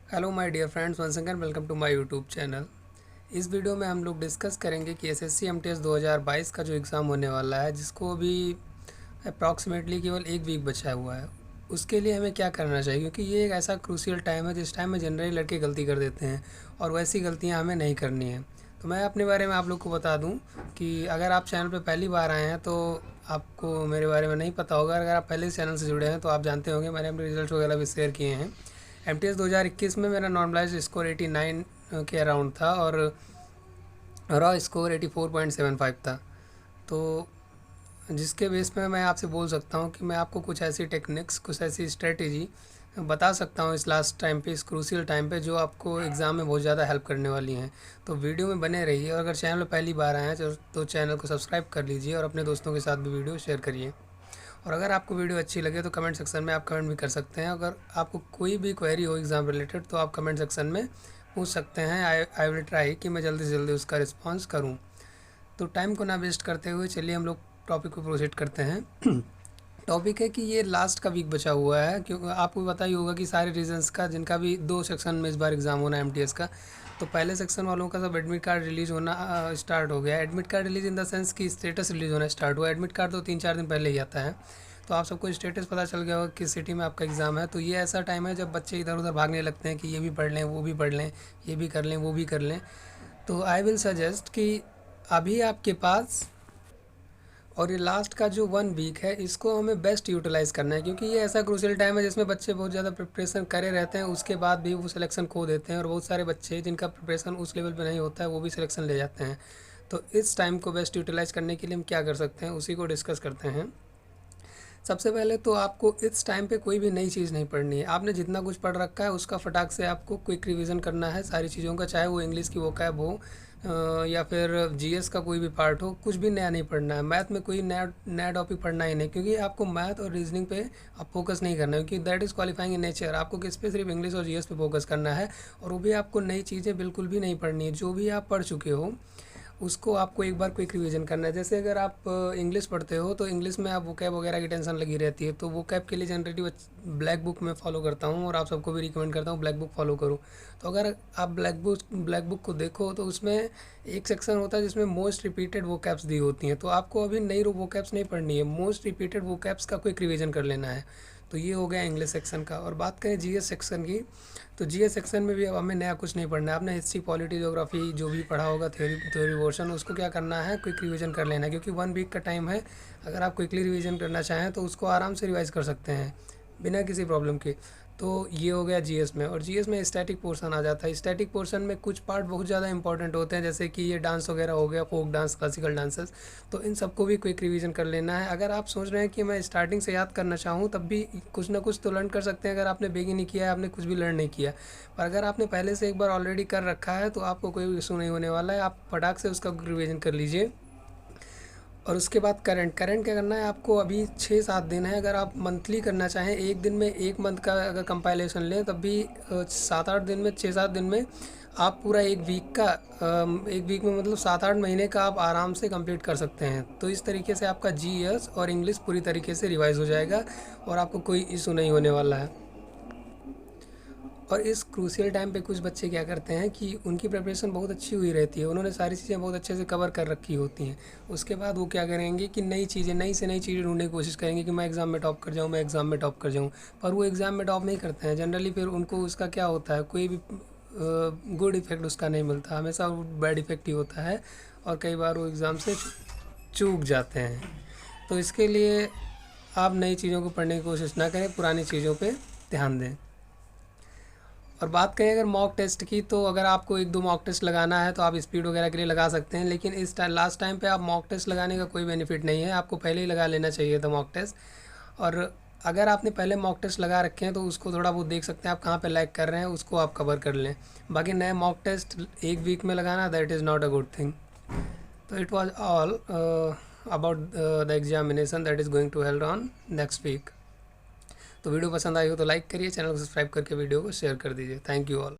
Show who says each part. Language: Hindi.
Speaker 1: Hello my dear friends, once again welcome to my YouTube channel. इस वीडियो में हम लोग डिस्कस करेंगे कि एसएससी एमटीएस 2022 का जो एग्ज़ाम होने वाला है, जिसको अभी अप्रॉक्सीमेटली केवल एक वीक बचा हुआ है, उसके लिए हमें क्या करना चाहिए। क्योंकि ये एक ऐसा क्रूशियल टाइम है जिस टाइम में जनरली लड़के गलती कर देते हैं और वैसी गलतियाँ हमें नहीं करनी है। तो मैं अपने बारे में आप लोग को बता दूँ कि अगर आप चैनल पर पहली बार आए हैं तो आपको मेरे बारे में नहीं पता होगा। अगर आप पहले चैनल से जुड़े हैं तो आप जानते होंगे, मैंने अपने रिजल्ट वगैरह भी शेयर किए हैं। एमटीएस 2021 में मेरा नॉर्मलाइज स्कोर 89 के अराउंड था और रॉ स्कोर 84.75 था। तो जिसके बेस पे मैं आपसे बोल सकता हूँ कि मैं आपको कुछ ऐसी टेक्निक्स, कुछ ऐसी स्ट्रेटेजी बता सकता हूँ इस लास्ट टाइम पे, इस क्रूशियल टाइम पे, जो आपको एग्ज़ाम में बहुत ज़्यादा हेल्प करने वाली हैं। तो वीडियो में बने रहिए और अगर चैनल पर पहली बार आए हैं तो चैनल को सब्सक्राइब कर लीजिए और अपने दोस्तों के साथ भी वीडियो शेयर करिए। और अगर आपको वीडियो अच्छी लगे तो कमेंट सेक्शन में आप कमेंट भी कर सकते हैं। अगर आपको कोई भी क्वेरी हो एग्ज़ाम रिलेटेड तो आप कमेंट सेक्शन में पूछ सकते हैं। आई विल ट्राई कि मैं जल्दी से जल्दी उसका रिस्पॉन्स करूं। तो टाइम को ना वेस्ट करते हुए चलिए हम लोग टॉपिक को प्रोसीड करते हैं। टॉपिक है कि ये लास्ट का वीक बचा हुआ है, क्योंकि आपको पता ही होगा कि सारे रीजन्स का, जिनका भी 2 सेक्शन में इस बार एग्ज़ाम होना है एमटीएस का, तो पहले सेक्शन वालों का सब एडमिट कार्ड रिलीज़ होना स्टार्ट हो गया। Admit card release in the sense कि स्टेटस रिलीज़ होना स्टार्ट हुआ। एडमिट कार्ड तो 3-4 दिन पहले ही आता है, तो आप सबको स्टेटस पता चल गया होगा किस सिटी में आपका एग्ज़ाम है। तो ये ऐसा टाइम है जब बच्चे इधर उधर भागने लगते हैं कि ये भी पढ़ लें, वो भी पढ़ लें, ये भी कर लें, वो भी कर लें। तो आई विल सजेस्ट कि अभी आपके पास और ये लास्ट का जो 1 वीक है, इसको हमें बेस्ट यूटिलाइज़ करना है। क्योंकि ये ऐसा क्रूशियल टाइम है जिसमें बच्चे बहुत ज़्यादा प्रिपरेशन करे रहते हैं, उसके बाद भी वो सिलेक्शन खो देते हैं, और बहुत सारे बच्चे जिनका प्रिपरेशन उस लेवल पे नहीं होता है वो भी सिलेक्शन ले जाते हैं। तो इस टाइम को बेस्ट यूटिलाइज़ करने के लिए हम क्या कर सकते हैं, उसी को डिस्कस करते हैं। सबसे पहले तो आपको इस टाइम पे कोई भी नई चीज़ नहीं पढ़नी है। आपने जितना कुछ पढ़ रखा है उसका फटाक से आपको क्विक रिवीजन करना है सारी चीज़ों का, चाहे वो इंग्लिश की वोकैब हो या फिर जीएस का कोई भी पार्ट हो। कुछ भी नया नहीं पढ़ना है। मैथ में कोई नया नया टॉपिक पढ़ना ही नहीं, क्योंकि आपको मैथ और रीजनिंग पे आप फोकस नहीं करना है, क्योंकि that is qualifying in nature. आपको किस पे, सिर्फ इंग्लिश और जीएस पे फोकस करना है, और वो भी आपको नई चीज़ें बिल्कुल भी नहीं पढ़नी है। जो भी आप पढ़ चुके हो उसको आपको एक बार क्विक रिवीजन करना है। जैसे अगर आप इंग्लिश पढ़ते हो तो इंग्लिश में आप वोकैब वगैरह की टेंशन लगी रहती है, तो वोकैब के लिए जनरली ब्लैक बुक में फॉलो करता हूँ, और आप सबको भी रिकमेंड करता हूँ ब्लैक बुक फॉलो करो। तो अगर आप ब्लैक बुक को देखो तो उसमें एक सेक्शन होता है जिसमें मोस्ट रिपीटेड वोकैब्स दी होती हैं। तो आपको अभी नई वोकैब्स नहीं पढ़नी है, मोस्ट रिपीटेड वोकैब्स का क्विक रिवीजन कर लेना है। तो ये हो गया इंग्लिश सेक्शन का। और बात करें जीएस सेक्शन की, तो जीएस सेक्शन में भी अब हमें नया कुछ नहीं पढ़ना है। आपने हिस्ट्री, पॉलिटी, ज्योग्राफी जो भी पढ़ा होगा, थ्योरी पोर्शन, उसको क्या करना है, क्विक रिवीजन कर लेना है। क्योंकि 1 वीक का टाइम है। अगर आप क्विकली रिवीजन करना चाहें तो उसको आराम से रिवाइज कर सकते हैं बिना किसी प्रॉब्लम के। तो ये हो गया जीएस में। और जीएस में स्टैटिक पोर्शन आ जाता है। स्टैटिक पोर्शन में कुछ पार्ट बहुत ज़्यादा इंपॉर्टेंट होते हैं, जैसे कि ये डांस वगैरह हो गया, फोक डांस, क्लासिकल डांसेस। तो इन सबको भी क्विक रिवीजन कर लेना है। अगर आप सोच रहे हैं कि मैं स्टार्टिंग से याद करना चाहूँ, तब भी कुछ ना कुछ तो लर्न कर सकते हैं। अगर आपने बेग ही नहीं किया है, आपने कुछ भी लर्न नहीं किया, पर अगर आपने पहले से एक बार ऑलरेडी कर रखा है तो आपको कोई इशू नहीं होने वाला है। आप फटाक से उसका रिवीजन कर लीजिए। और उसके बाद करंट क्या करना है आपको। अभी 6-7 दिन है। अगर आप मंथली करना चाहें, एक दिन में एक मंथ का अगर कंपाइलेशन लें, तब भी 7-8 दिन में, 6-7 दिन में आप पूरा एक वीक का, एक वीक में मतलब 7-8 महीने का आप आराम से कंप्लीट कर सकते हैं। तो इस तरीके से आपका जीएस और इंग्लिश पूरी तरीके से रिवाइज हो जाएगा और आपको कोई इशू नहीं होने वाला है। और इस क्रूशियल टाइम पे कुछ बच्चे क्या करते हैं कि उनकी प्रिपरेशन बहुत अच्छी हुई रहती है, उन्होंने सारी चीज़ें बहुत अच्छे से कवर कर रखी होती हैं। उसके बाद वो क्या करेंगे कि नई से नई चीज़ें ढूंढने की कोशिश करेंगे कि मैं एग्ज़ाम में टॉप कर जाऊँ, मैं एग्ज़ाम में टॉप कर जाऊँ। पर वो एग्ज़ाम में टॉप नहीं करते हैं जनरली। फिर उनको उसका क्या होता है, कोई भी गुड इफ़ेक्ट उसका नहीं मिलता, हमेशा बैड इफ़ेक्ट ही होता है, और कई बार वो एग्ज़ाम से चूक जाते हैं। तो इसके लिए आप नई चीज़ों को पढ़ने की कोशिश ना करें, पुरानी चीज़ों पे ध्यान दें। और बात करें अगर मॉक टेस्ट की, तो अगर आपको 1-2 मॉक टेस्ट लगाना है तो आप स्पीड वगैरह के लिए लगा सकते हैं, लेकिन इस लास्ट टाइम पे आप मॉक टेस्ट लगाने का कोई बेनिफिट नहीं है। आपको पहले ही लगा लेना चाहिए था मॉक टेस्ट। और अगर आपने पहले मॉक टेस्ट लगा रखे हैं तो उसको थोड़ा बहुत देख सकते हैं आप कहाँ पे लैग कर रहे हैं, उसको आप कवर कर लें। बाकी नए मॉक टेस्ट एक वीक में लगाना, that is not a good thing. तो it was all about the examination that is going to held on next week. तो वीडियो पसंद आई हो तो लाइक करिए, चैनल को सब्सक्राइब करके वीडियो को शेयर कर दीजिए। Thank you all.